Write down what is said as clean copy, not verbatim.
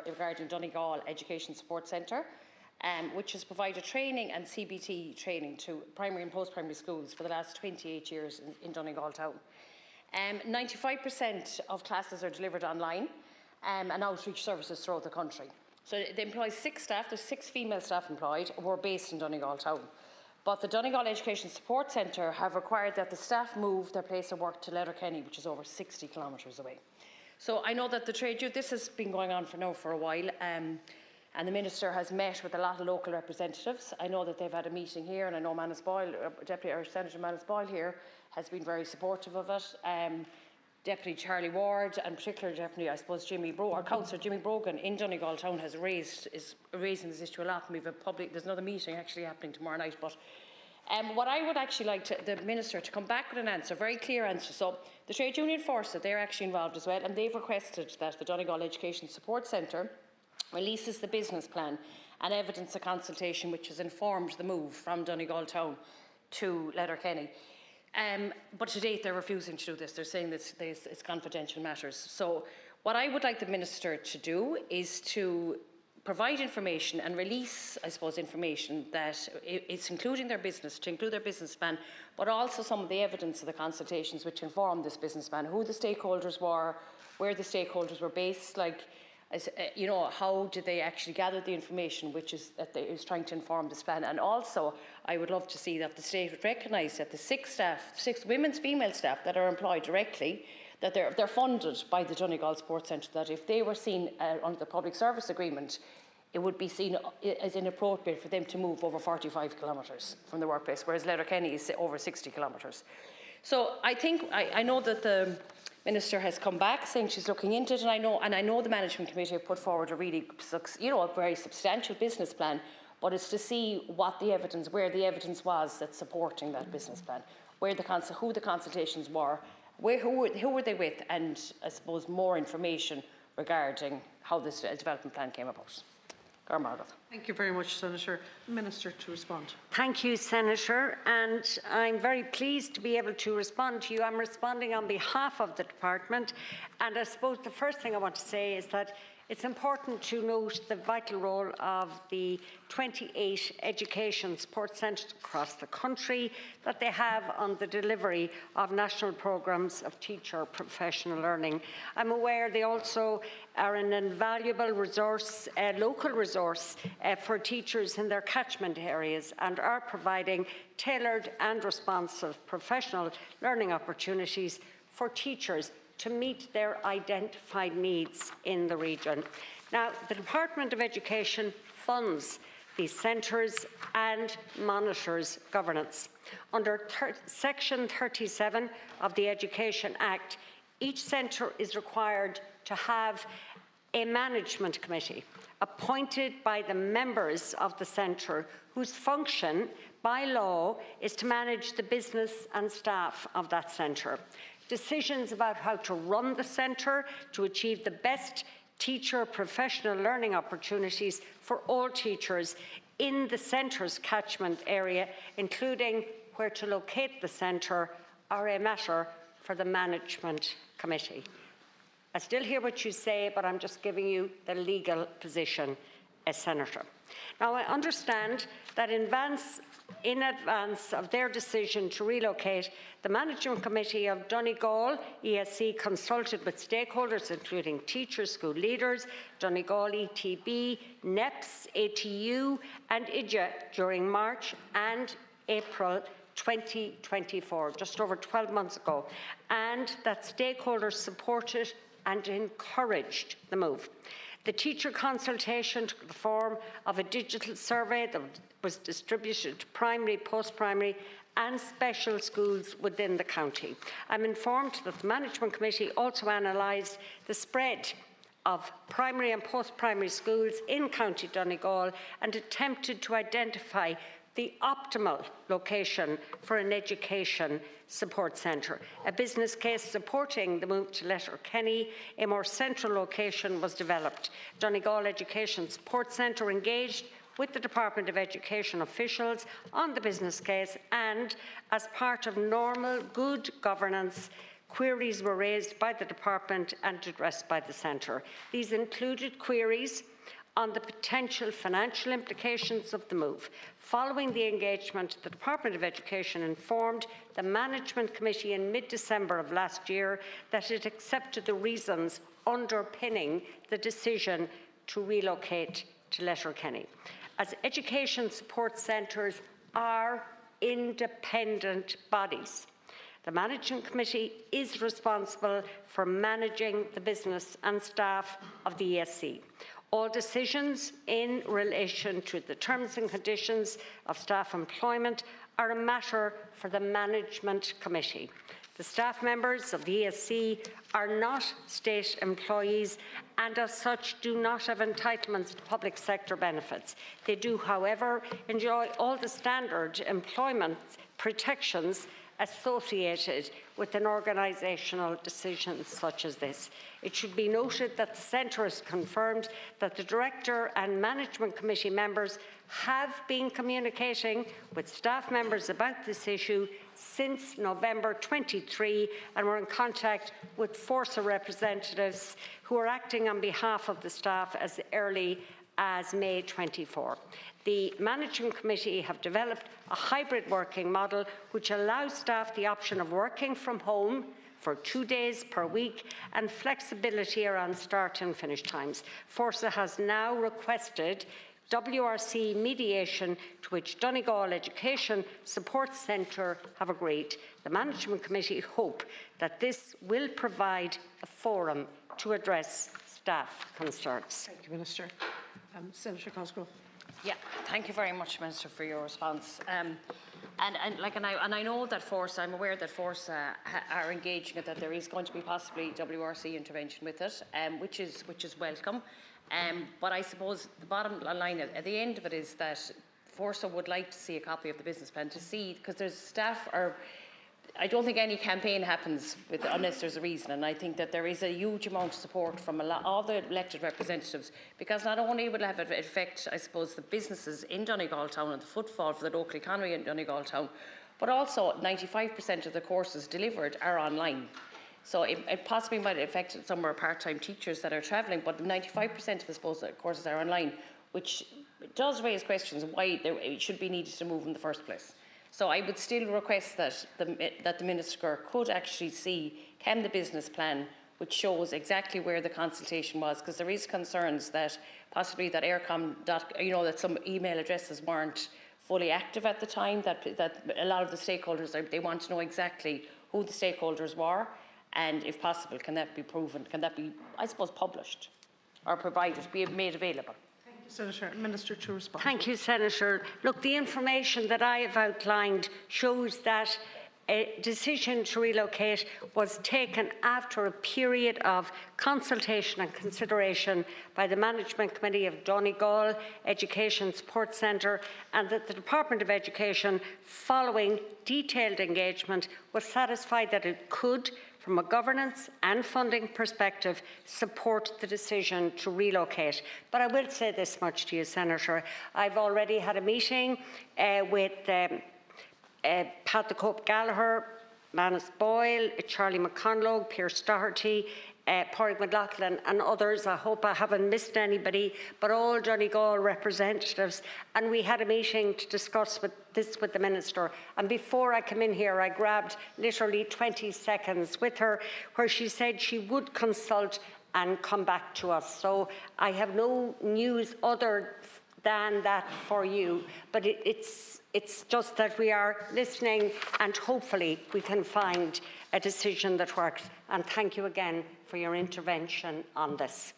regarding Donegal Education Support Centre, which has provided training and CBT training to primary and post-primary schools for the last 28 years in Donegal town. 95% of classes are delivered online and outreach services throughout the country. So they employ 6 staff. There's 6 female staff employed who are based in Donegal town. But the Donegal Education Support Centre have required that the staff move their place of work to Letterkenny, which is over 60 kilometres away. So I know that the trade union, this has been going on for a while, and the Minister has met with a lot of local representatives. I know that they've had a meeting here, and I know Manus Boyle, Senator Manus Boyle here, has been very supportive of it. Deputy Charlie Ward, and particularly Deputy, I suppose, Councillor Jimmy Brogan in Donegal town is raising this issue a lot. And there's another meeting actually happening tomorrow night. But what I would actually like the Minister to come back with an answer, very clear answer. So the Trade Union Force, they're actually involved as well, and they've requested that the Donegal Education Support Centre releases the business plan and evidence of consultation which has informed the move from Donegal town to Letterkenny. But to date, they're refusing to do this. They're saying that it's confidential matters. So what I would like the Minister to do is to provide information and release, I suppose, information that it's including their business, to include their business plan, but also some of the evidence of the consultations which informed this business plan, who the stakeholders were, where the stakeholders were based, how did they actually gather the information which is trying to inform this plan. And also, I would love to see that the state would recognise that the 6 female staff that are employed directly, that they're funded by the Donegal Sports Centre, that if they were seen under the public service agreement, it would be seen as inappropriate for them to move over 45 kilometres from the workplace, whereas Letterkenny is over 60 kilometres. So I know that the Minister has come back saying she's looking into it, and I know the Management Committee have put forward a really, a very substantial business plan, but it's to see what the evidence, where the evidence was that's supporting that business plan, who the consultations were, who were they with, and I suppose more information regarding how this development plan came about. Thank you very much, Senator. Minister, to respond. Thank you, Senator, and I'm very pleased to be able to respond to you. I'm responding on behalf of the department, and I suppose the first thing I want to say is that it's important to note the vital role of the 28 education support centres across the country that they have on the delivery of national programmes of teacher professional learning. I'm aware they also are an invaluable resource, local resource for teachers in their catchment areas, and are providing tailored and responsive professional learning opportunities for teachers to meet their identified needs in the region. Now, the Department of Education funds these centres and monitors governance. Under Section 37 of the Education Act, each centre is required to have a management committee appointed by the members of the centre, whose function by law is to manage the business and staff of that centre. Decisions about how to run the centre to achieve the best teacher professional learning opportunities for all teachers in the centre's catchment area, including where to locate the centre, are a matter for the management committee. I still hear what you say, but I'm just giving you the legal position as Senator. Now, I understand that in advance of their decision to relocate, the Management Committee of Donegal ESC consulted with stakeholders including teachers, school leaders, Donegal ETB, NEPS, ATU and IDGA during March and April 2024, just over 12 months ago, and that stakeholders supported and encouraged the move. The teacher consultation took the form of a digital survey that was distributed to primary, post-primary and special schools within the county. I'm informed that the Management Committee also analysed the spread of primary and post-primary schools in County Donegal and attempted to identify the optimal location for an education support centre. A business case supporting the move to Letterkenny, a more central location, was developed. Donegal Education Support Centre engaged with the Department of Education officials on the business case, and as part of normal good governance, queries were raised by the department and addressed by the centre. These included queries on the potential financial implications of the move. Following the engagement, the Department of Education informed the Management Committee in mid-December of last year that it accepted the reasons underpinning the decision to relocate to Letterkenny. As education support centres are independent bodies, the Management Committee is responsible for managing the business and staff of the ESC. All decisions in relation to the terms and conditions of staff employment are a matter for the Management Committee. The staff members of the ESC are not state employees and as such do not have entitlements to public sector benefits. They do, however, enjoy all the standard employment protections associated with an organisational decision such as this. It should be noted that the centre has confirmed that the Director and Management Committee members have been communicating with staff members about this issue since November 23 and were in contact with Forsa representatives who are acting on behalf of the staff as early as May 24. The Management Committee have developed a hybrid working model which allows staff the option of working from home for 2 days per week and flexibility around start and finish times. Forsa has now requested WRC mediation, to which Donegal Education Support Centre have agreed. The Management Committee hope that this will provide a forum to address staff concerns. Thank you, Minister. Senator Cosgrove. Yeah, thank you very much, Minister, for your response. And I know that Force, I'm aware that Force are engaging it, that there is going to be possibly WRC intervention with it, which is welcome. But I suppose the bottom line at the end of it is that Force would like to see a copy of the business plan to see, because there's staff are. I don't think any campaign happens unless there's a reason, and I think that there is a huge amount of support from all the elected representatives, because not only will it have an effect, I suppose, the businesses in Donegal Town and the footfall for the local economy in Donegal Town, but also 95% of the courses delivered are online. So it possibly might affect some of our part-time teachers that are travelling, but 95% of, I suppose, the courses are online, which does raise questions why it should be needed to move in the first place. So I would still request that the Minister could actually see, can the business plan, which shows exactly where the consultation was, because there is concerns that possibly that Eircom, that some email addresses weren't fully active at the time, that a lot of the stakeholders, they want to know exactly who the stakeholders were, and if possible, can that be proven, can that be, I suppose, published or provided, be made available? Senator, Minister to respond. Thank you, Senator. Look, the information that I have outlined shows that a decision to relocate was taken after a period of consultation and consideration by the Management Committee of Donegal Education Support Centre, and that the Department of Education, following detailed engagement, was satisfied that it could, from a governance and funding perspective, support the decision to relocate. But I will say this much to you, Senator. I've already had a meeting with Pat the Cope Gallagher, Manus Boyle, Charlie McConlogue, Pierce Doherty, Pádraig McLaughlin and others. I hope I haven't missed anybody, but all Donegal representatives. And we had a meeting to discuss this with the Minister. And before I came in here, I grabbed literally 20 seconds with her, where she said she would consult and come back to us. So I have no news other than that for you, but it's just that we are listening, and hopefully we can find a decision that works. And thank you again for your intervention on this.